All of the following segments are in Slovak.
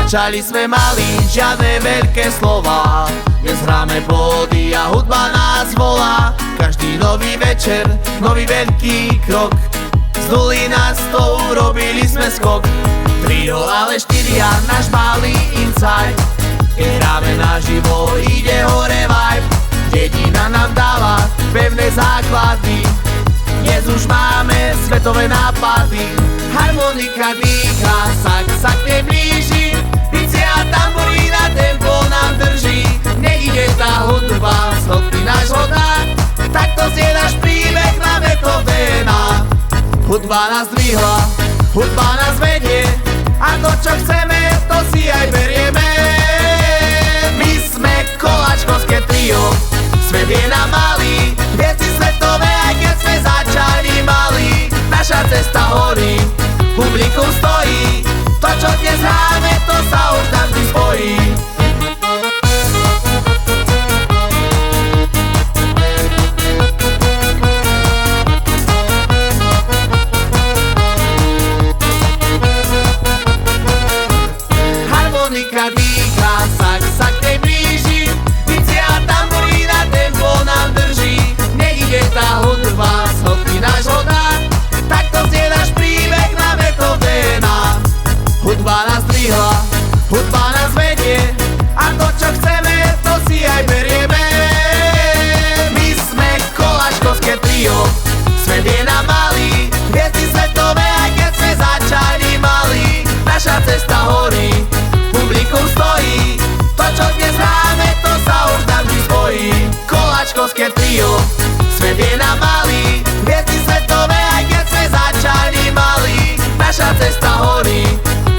Začali sme mali, žiadne veľké slova. Dnes hráme body a hudba nás volá. Každý nový večer, nový veľký krok. Z nuly na 100 urobili sme skok. Trio, ale 4, náš malý inside. Keď hráme naživo, ide hore vibe. Dedina nám dala pevné základy. Dnes už máme svetové nápady. Harmonika dýcha, sa k nej blíži. Bicie a tamburína, tempo nám drží. Nejde tá hudba z hĺbky nášho dna. Takto znie náš príbeh, máme to v DNA. Hudba nás dvihla, hudba nás vedie. A to čo chceme, to si aj berieme. My sme koláčkovské trio. Svet je nám malý, hviezdy svetové, aj keď sme začali malí. Naša cesta horí, publikum stojí. To čo dnes hráme, to sa už navždy spojí. Harmonika dýcha, sa k nej blíži. Bicie a tamburína, tempo nám drží. Nejde tá hudba z hĺbky nášho dna. Takto znie náš príbeh, máme to v DNA. Hudba nás drihla, hudba nás vedie. A to čo chceme, to si aj berieme. My sme koláčkovské trio. Svet je nám malý, hviezdy svetové, aj keď sme začali malí. Naša cesta horí, publikum stojí. To čo dnes hráme, to sa už navždy spojí. Koláčkovské trio. Svet je nám malý, hviezdy svetové, aj keď sme začali malí. Naša cesta horí,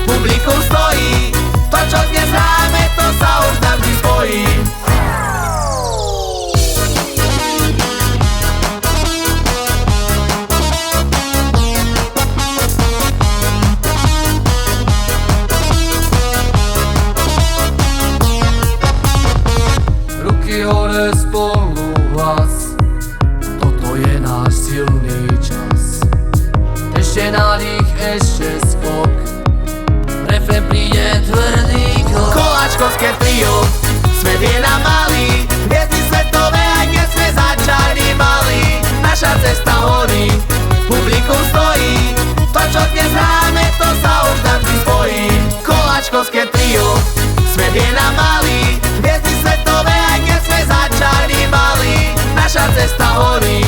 publikum stojí. To čo dnes hráme, to sa už navždy spojí. Ruky hore, spolu hlas. Toto je náš silný čas. Ešte nádych, ešte skok. Refrén príde tvrdý krok. Koláčkovské trio. Svet je nám malý, hviezdy svetové, aj keď sme začali malí. Naša cesta horí, publikum stojí. To čo dnes hráme, to sa už navždy spojí. Koláčkovské trio. Svet je nám malý, hviezdy svetové, aj keď sme začali malí. Naša cesta horí,